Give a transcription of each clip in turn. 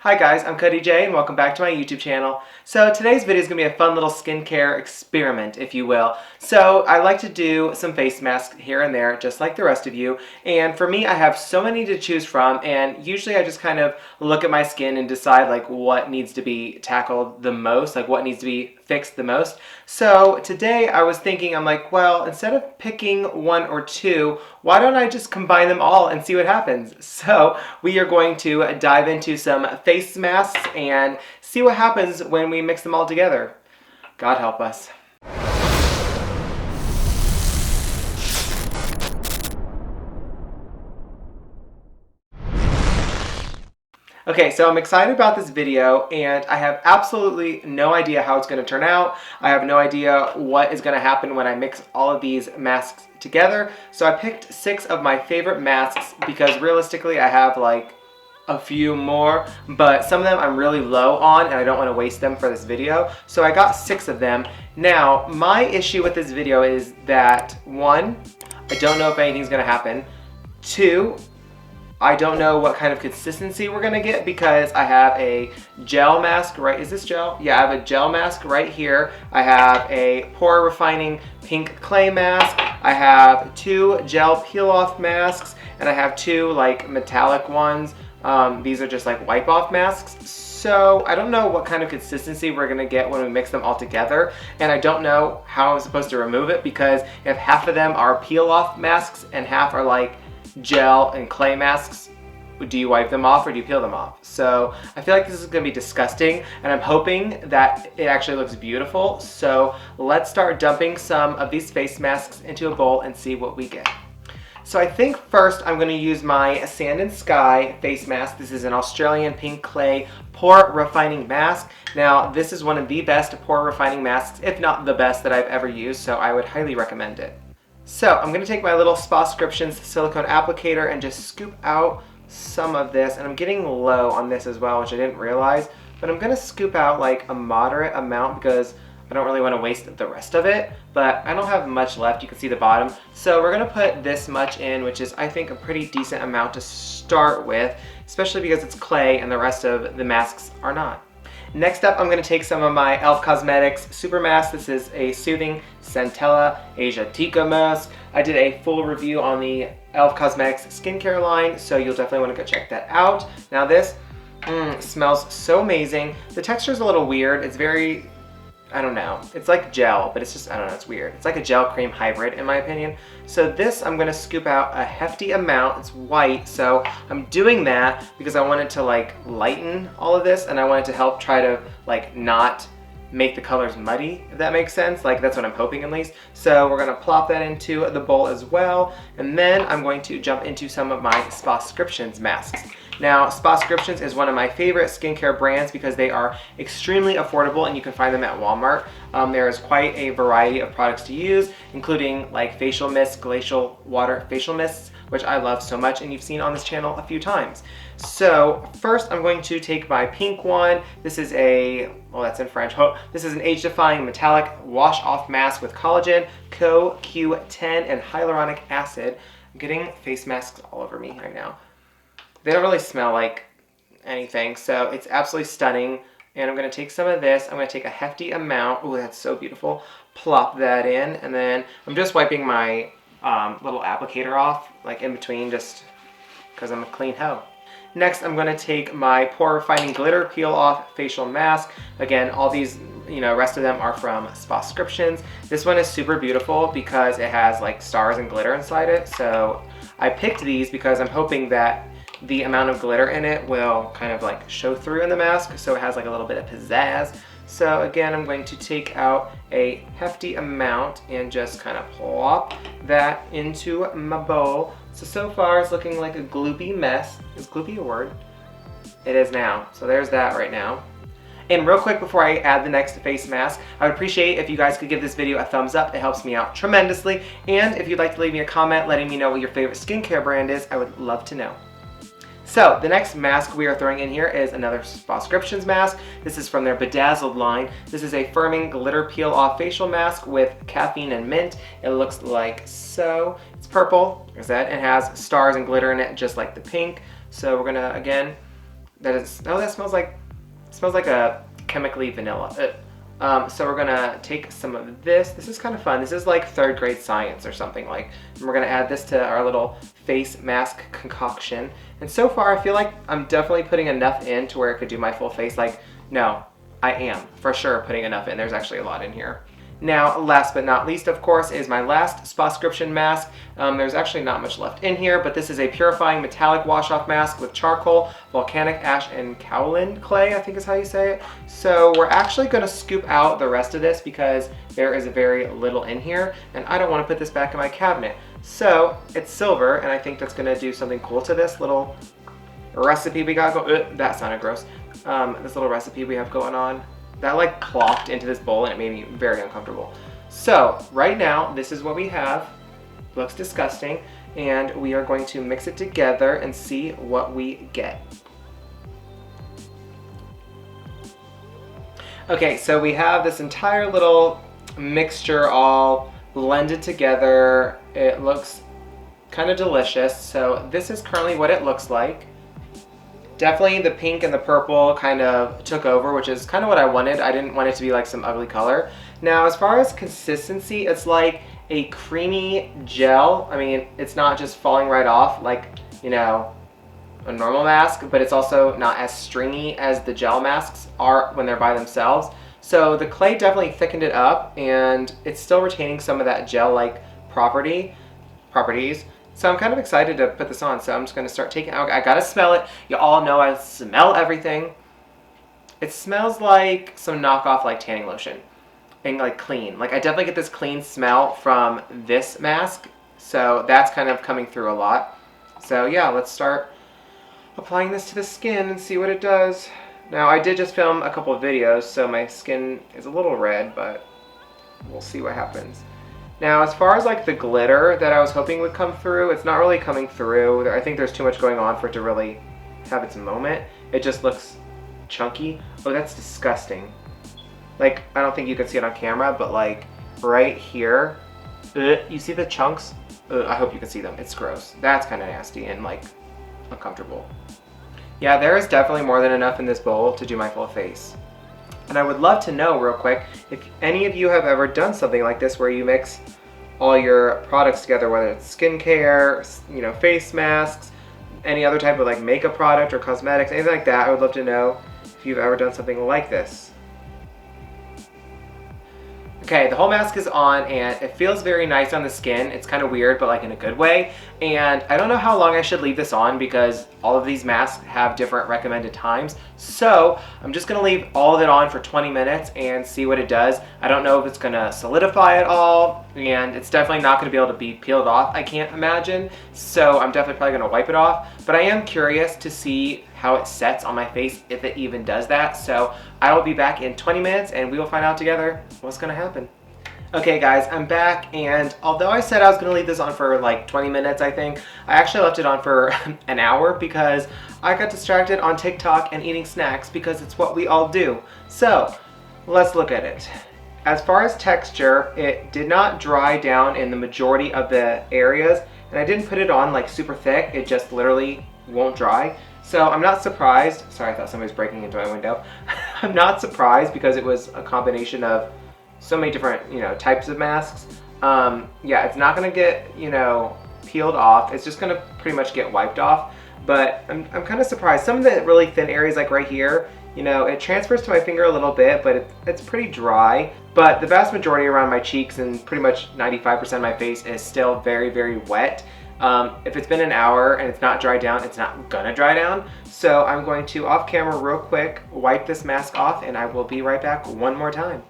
Hi guys, I'm Cody Jay and welcome back to my YouTube channel. So today's video is going to be a fun little skincare experiment, if you will. So I like to do some face masks here and there, just like the rest of you. And for me, I have so many to choose from, and usually I just kind of look at my skin and decide like what needs to be tackled the most, like what needs to be fixed the most. So today I was thinking, I'm like, well, instead of picking one or two, why don't I just combine them all and see what happens? So we are going to dive into some face masks and see what happens when we mix them all together. God help us. Okay, so I'm excited about this video and I have absolutely no idea how it's going to turn out. I have no idea what is going to happen when I mix all of these masks together. So I picked 6 of my favorite masks because realistically I have like a few more, but some of them I'm really low on and I don't want to waste them for this video. So I got 6 of them. Now, my issue with this video is that 1, I don't know if anything's going to happen. 2, I don't know what kind of consistency we're gonna get because I have a gel mask, right? Is this gel? Yeah, I have a gel mask right here. I have a pore refining pink clay mask. I have 2 gel peel off masks, and I have 2 like metallic ones. These are just like wipe off masks. So I don't know what kind of consistency we're gonna get when we mix them all together, and I don't know how I'm supposed to remove it because if half of them are peel off masks and half are like gel and clay masks, do you wipe them off or do you peel them off? So I feel like this is going to be disgusting, and I'm hoping that it actually looks beautiful. So let's start dumping some of these face masks into a bowl and see what we get. So I think first I'm going to use my Sand and Sky face mask. This is an Australian pink clay pore refining mask. Now this is one of the best pore refining masks, if not the best, that I've ever used, so I would highly recommend it. So I'm going to take my little Spascriptions silicone applicator and just scoop out some of this, and I'm getting low on this as well, which I didn't realize, but I'm going to scoop out like a moderate amount because I don't really want to waste the rest of it, but I don't have much left. You can see the bottom. So we're going to put this much in, which is I think a pretty decent amount to start with, especially because it's clay and the rest of the masks are not. Next up, I'm going to take some of my e.l.f. Cosmetics Super Mask. This is a Soothing Centella Asiatica mask. I did a full review on the e.l.f. Cosmetics skincare line, so you'll definitely want to go check that out. Now this smells so amazing. The texture is a little weird. It's very, I don't know. It's like gel, but it's just, I don't know, it's weird. It's like a gel cream hybrid in my opinion. So this, I'm gonna scoop out a hefty amount. It's white, so I'm doing that because I want it to like lighten all of this, and I want it to help try to like not make the colors muddy, if that makes sense. Like that's what I'm hoping at least. So we're gonna plop that into the bowl as well. And then I'm going to jump into some of my Spascriptions masks. Now, Spascriptions is one of my favorite skincare brands because they are extremely affordable and you can find them at Walmart. There is quite a variety of products to use, including like facial mists, glacial water facial mists, which I love so much and you've seen on this channel a few times. So first I'm going to take my pink one. This is a, well that's in French, this is an age-defying metallic wash-off mask with collagen, CoQ10 and hyaluronic acid. I'm getting face masks all over me right now. They don't really smell like anything, so it's absolutely stunning. And I'm going to take some of this. I'm going to take a hefty amount. Oh, that's so beautiful. Plop that in, and then I'm just wiping my little applicator off, like in between, just because I'm a clean hoe. Next, I'm going to take my Pore Refining Glitter Peel Off Facial Mask. Again, all these, rest of them are from Spascriptions. This one is super beautiful because it has like stars and glitter inside it. So I picked these because I'm hoping that the amount of glitter in it will kind of like show through in the mask, so it has like a little bit of pizzazz. So again, I'm going to take out a hefty amount and just kind of plop that into my bowl. So far it's looking like a gloopy mess. Is gloopy a word? It is now. So there's that right now. And real quick before I add the next face mask, I would appreciate if you guys could give this video a thumbs up. It helps me out tremendously. And if you'd like to leave me a comment letting me know what your favorite skincare brand is, I would love to know. So the next mask we are throwing in here is another Spascriptions mask. This is from their Bedazzled line. This is a firming glitter peel off facial mask with caffeine and mint. It looks like so. It's purple, as that, and has stars and glitter in it just like the pink. So we're gonna again That is, oh, that smells like a chemically vanilla. So we're gonna take some of this. This is kind of fun. This is like 3rd grade science or something like. And we're gonna add this to our little face mask concoction. And so far, I feel like I'm definitely putting enough in to where it could do my full face. Like, no, I am for sure putting enough in. There's actually a lot in here. Now, last but not least, of course, is my last Spascription mask. There's actually not much left in here, but this is a purifying metallic wash-off mask with charcoal, volcanic ash, and kaolin clay, I think is how you say it. So we're actually going to scoop out the rest of this because there is very little in here, and I don't want to put this back in my cabinet. So it's silver, and I think that's going to do something cool to this little recipe we got going. That sounded gross. This little recipe we have going on. That like plopped into this bowl and it made me very uncomfortable. So right now, this is what we have. Looks disgusting. And we are going to mix it together and see what we get. Okay, so we have this entire little mixture all blended together. It looks kind of delicious. So this is currently what it looks like. Definitely the pink and the purple kind of took over, which is kind of what I wanted. I didn't want it to be like some ugly color. Now, as far as consistency, it's like a creamy gel. I mean, it's not just falling right off like, you know, a normal mask, but it's also not as stringy as the gel masks are when they're by themselves. So the clay definitely thickened it up and it's still retaining some of that gel-like properties. So I'm kind of excited to put this on. So I'm just going to start taking out. I got to smell it. You all know I smell everything. It smells like some knockoff like tanning lotion and like clean. Like I definitely get this clean smell from this mask. So that's kind of coming through a lot. So yeah, let's start applying this to the skin and see what it does. Now I did just film a couple of videos, so my skin is a little red, but we'll see what happens. Now, as far as like the glitter that I was hoping would come through, it's not really coming through. I think there's too much going on for it to really have its moment. It just looks chunky. Oh, that's disgusting. Like, I don't think you can see it on camera, but like right here, you see the chunks? I hope you can see them. It's gross. That's kind of nasty and like uncomfortable. Yeah, there is definitely more than enough in this bowl to do my full face. And I would love to know real quick if any of you have ever done something like this where you mix all your products together, whether it's skincare, you know, face masks, any other type of like makeup product or cosmetics, anything like that. I would love to know if you've ever done something like this. Okay, the whole mask is on and it feels very nice on the skin. It's kind of weird, but like in a good way. And I don't know how long I should leave this on because all of these masks have different recommended times. So I'm just gonna leave all of it on for 20 minutes and see what it does. I don't know if it's gonna solidify at all, and it's definitely not gonna be able to be peeled off, I can't imagine. So I'm definitely probably gonna wipe it off, but I am curious to see how it sets on my face, if it even does that. So I will be back in 20 minutes and we will find out together what's gonna happen. Okay guys, I'm back, and although I said I was gonna leave this on for like 20 minutes, I think, I actually left it on for an hour because I got distracted on TikTok and eating snacks because it's what we all do. So let's look at it. As far as texture, it did not dry down in the majority of the areas, and I didn't put it on like super thick. It just literally won't dry. So I'm not surprised. Sorry, I thought somebody was breaking into my window. I'm not surprised because it was a combination of so many different, you know, types of masks. Yeah, it's not gonna get, you know, peeled off. It's just gonna pretty much get wiped off. But I'm kind of surprised. Some of the really thin areas, like right here, you know, it transfers to my finger a little bit, but it's pretty dry. But the vast majority around my cheeks and pretty much 95% of my face is still very, very wet. If it's been an hour and it's not dried down, it's not gonna dry down. So I'm going to, off camera real quick, wipe this mask off, and I will be right back one more time.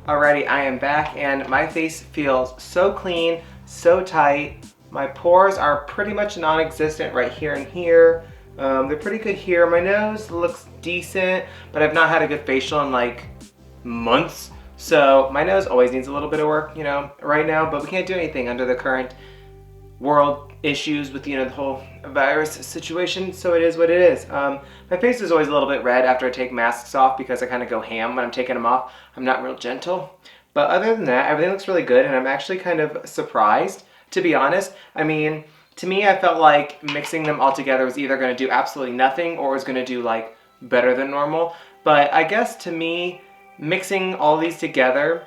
Alrighty, I am back, and my face feels so clean, so tight. My pores are pretty much non-existent right here and here. They're pretty good here. My nose looks decent, but I've not had a good facial in like months. So my nose always needs a little bit of work, you know, right now, but we can't do anything under the current world issues with, you know, the whole virus situation, so it is what it is. My face is always a little bit red after I take masks off because I kind of go ham when I'm taking them off. I'm not real gentle. But other than that, everything looks really good, and I'm actually kind of surprised, to be honest. I mean, to me, I felt like mixing them all together was either going to do absolutely nothing or was going to do like better than normal. But I guess to me, mixing all these together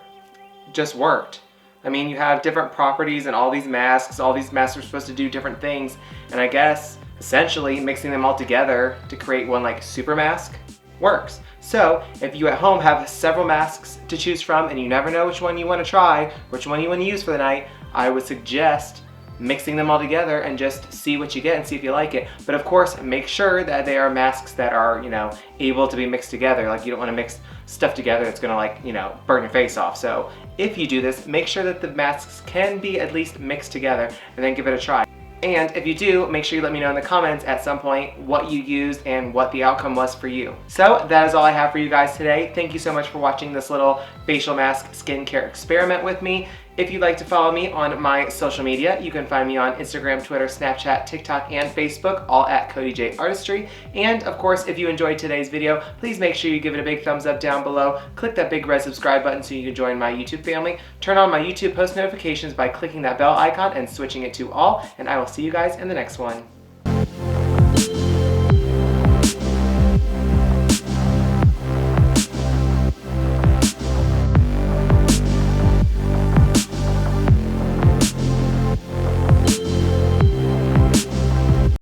just worked. I mean, you have different properties in all these masks. All these masks are supposed to do different things. And I guess essentially mixing them all together to create one like super mask works. So if you at home have several masks to choose from and you never know which one you want to try, which one you want to use for the night, I would suggest mixing them all together and just see what you get and see if you like it. But of course, make sure that they are masks that are, you know, able to be mixed together. Like, you don't want to mix stuff together that's gonna, like, you know, burn your face off. So if you do this, make sure that the masks can be at least mixed together and then give it a try. And if you do, make sure you let me know in the comments at some point what you used and what the outcome was for you. So that is all I have for you guys today. Thank you so much for watching this little facial mask skincare experiment with me. If you'd like to follow me on my social media, you can find me on Instagram, Twitter, Snapchat, TikTok, and Facebook, all at Cody J Artistry. And of course, if you enjoyed today's video, please make sure you give it a big thumbs up down below. Click that big red subscribe button so you can join my YouTube family. Turn on my YouTube post notifications by clicking that bell icon and switching it to all, and I will see you guys in the next one.